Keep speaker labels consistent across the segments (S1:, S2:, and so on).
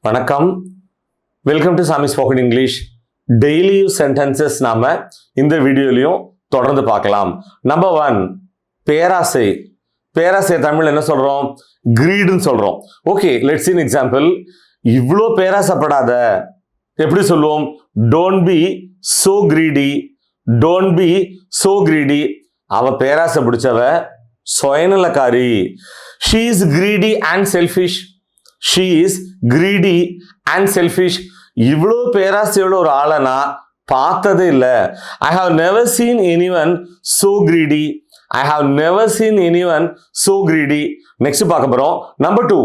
S1: வணக்கம், welcome to சாமி spoken English. Daily use sentences நாம இந்த வீடியோலையும் தொடர்ந்து பார்க்கலாம். நம்பர் 1, பேராசை. பேராசை தமிழ் என்ன சொல்றோம்? கிரீடுன்னு சொல்றோம். Okay, let's see an example. இவ்வளோ பேராசைப்படாத. எப்படி சொல்லுவோம்? Don't be so greedy. Don't be so greedy. அவ பேராசை பிடிச்சவ, சுயநலக்காரி. She is greedy and selfish. She is greedy and selfish. இவ்வளோ பேராசையோட ஒரு ஆளை நான் பார்த்ததே இல்லை. I have never seen anyone so greedy. I have never seen anyone so greedy. Next பார்க்க போறோம். நம்பர் 2,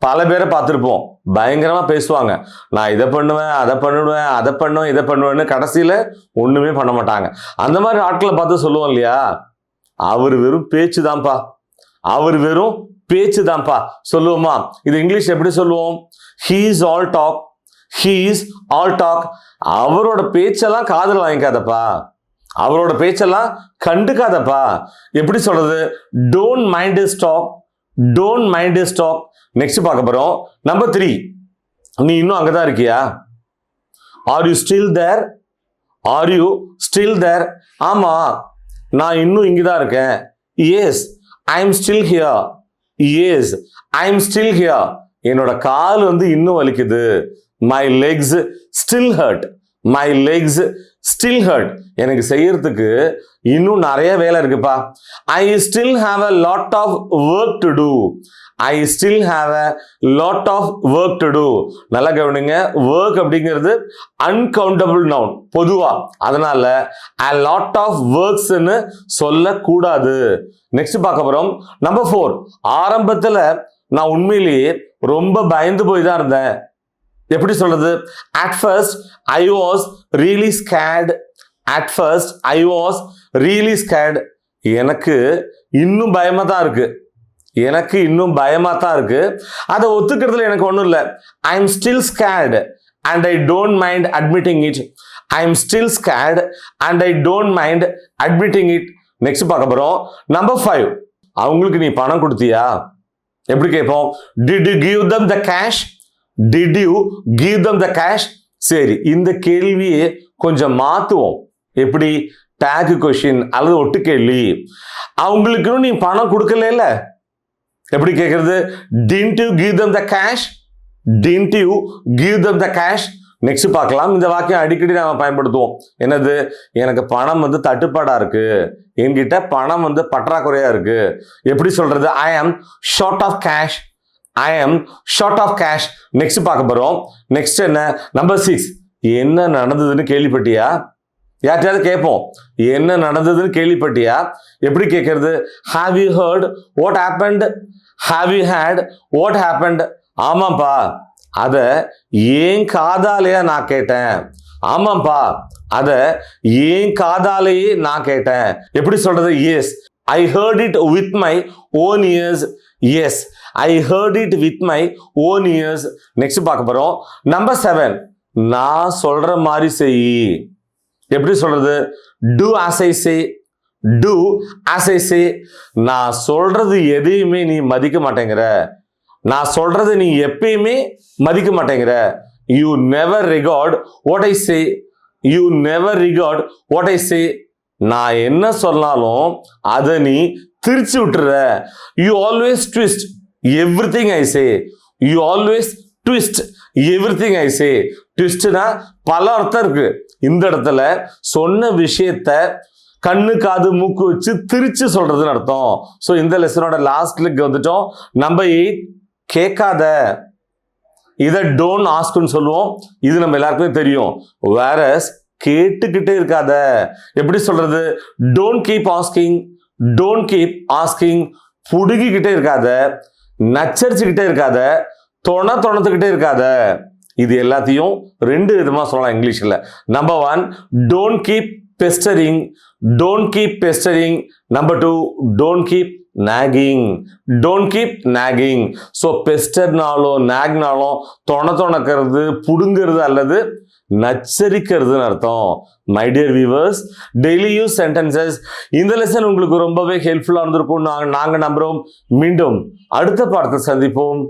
S1: பல பேரை பார்த்துருப்போம், பயங்கரமா பேசுவாங்க. நான் இதை பண்ணுவேன், அதை பண்ணுவேன், அதை பண்ணுவேன், இதை பண்ணுவேன்னு கடைசியில ஒண்ணுமே பண்ண மாட்டாங்க. அந்த மாதிரி ஆட்களை பார்த்து சொல்லுவோம் இல்லையா, அவர் வெறும் பேச்சு தான்ப்பா, அவர் வெறும் பேச்சு தான்ப்பா சொல்லுவோமா? இது இங்கிலீஷ் எப்படி சொல்லுவோம்? He is all talk. He is all talk. அவரோட பேச்செல்லாம் காதுல வாங்கிக்காதப்பா, அவரோட பேச்செல்லாம் கண்டுக்காதப்பா. எப்படி சொல்றது? Don't mind his talk. Don't mind his talk. Next பார்க்க போறோம். நம்பர் 3, நீ இன்னும் அங்கதான் இருக்கியா? Are you still there? Are you still there? ஆமா, நான் இன்னும் இங்கதான் இருக்கேன். Yes, I am still here. Yes, I am still here. என்னோட கால் இன்னும் வலிக்குது. My legs still hurt. My legs still hurt. எனக்கு செய்யறதுக்கு இன்னும் நிறைய வேலை இருக்குப்பா. I still have a lot of work to do. I still have a lot of work to do. நல்லா கவனிங்க, work அப்படிங்கிறது uncountable noun பொதுவா, அதனால a lot of works ன்னு சொல்லக்கூடாது. நெக்ஸ்ட் பார்க்க போறோம். நம்பர் 4, ஆரம்பத்துல நான் உண்மையிலேயே ரொம்ப பயந்து போய் தான் இருந்தேன். எப்படி சொல்றது? At first I was really scared. At first I was really scared. எனக்கு இன்னும் பயமா தான் இருக்கு. எனக்கு இன்னும் பயமா தான் இருக்கு. அதை ஒத்துக்கிறதுல எனக்கு ஒன்றும் இல்லை. I am still scared and I don't mind admitting it. I am still scared and I don't mind admitting it. Next பார்க்க போறோம். நம்பர் 5, அவங்களுக்கு நீ பணம் கொடுத்தியா? எப்படி கேட்போம்? Did you give them the cash? Did you give them the cash? சரி, இந்த கேள்வியை கொஞ்சம் மாத்துவோம். எப்படி? டேக் கொஸ்டின் அல்லது ஒட்டு கேள்வி. அவங்களுக்கு நீ பணம் கொடுக்கல, எப்படி கேட்கறது? Didn't you give them the cash? Didn't you give them the cash? Next பார்க்கலாம். இந்த வாக்கியம் அடிக்கடி நாம பயன்படுத்துவோம். என்னது? எனக்கு பணம் தட்டுப்பாடா இருக்கு, என்கிட்ட பணம் பற்றாக்குறையா இருக்கு. எப்படி சொல்றது? I am short of cash. I am short of cash. Next பார்க்க போறோம். நெக்ஸ்ட் என்ன? நம்பர் 6, என்ன நடந்ததுன்னு கேள்விப்பட்டியா? யார்கிட்டயாவது கேட்போம், என்ன நடந்ததுன்னு கேள்விப்பட்டியா? எப்படி கேட்கறது? Have you heard what happened? Have you had what happened? ஆமாப்பா, அத ஏன் காதாலேயே நான் கேட்டேன். ஆமாப்பா, அத ஏன் காதாலேயே நான் கேட்டேன். எப்படி சொல்றது? Yes, I heard it with my own ears. Yes, I heard it with my own ears. Next பார்க்க போறோம். நம்பர் 7, நான் சொல்ற மாதிரி செய். எப்படி சொல்றது? Do as I say. Do as I say. நான் சொல்றது எதையுமே நீ மதிக்க மாட்டேங்கிற. நான் சொல்றது நீ எப்பயுமே மதிக்க மாட்டேங்கிற. You never regard what I say. You never regard what I say. நான் என்ன சொன்னாலும் அதை நீ திருச்சி விட்டுற. You always twist everything I say. You always twist everything I say. ட்விஸ்ட்னா பல அர்த்தம் இருக்கு. இந்த இடத்துல சொன்ன விஷயத்த கண்ணு காது மூக்கு வச்சு திருச்சி சொல்றதுன்னு அர்த்தம். ஸோ இந்த லெசனோட லாஸ்ட் கிளிக் வந்துட்டோம். நம்பர் 8, கேட்காத. இதை டோன்ட் ஆஸ்க்னு சொல்லுவோம். இது நம்ம எல்லாருக்குமே தெரியும். வேரஸ் கேட்டுக்கிட்டே இருக்காத. எப்படி சொல்றது? Don't keep asking. Don't keep asking. புடுங்கிக்கிட்டே இருக்காத, நச்சரிச்சுக்கிட்டே இருக்காத, தொணத்துக்கிட்டே இருக்காத. இது எல்லாத்தையும் 2 விதமா சொல்லலாம் இங்கிலீஷ்ல. Number 1, don't keep pestering. Don't keep pestering. Number 2, don't keep nagging. Don't keep nagging. So பெஸ்டர்னாலும் நாக்னாலும் தொணக்கிறது, புடுங்கிறது அல்லது நச்சரிக்கிறதுன்னு அர்த்தம். My dear viewers, daily use sentences இந்த லெசன் உங்களுக்கு ரொம்பவே ஹெல்ப்ஃபுல்லாக இருந்திருக்கும் நாங்கள் நம்புகிறோம். மீண்டும் அடுத்த பாடத்தை சந்திப்போம்.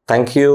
S1: தேங்க்யூ.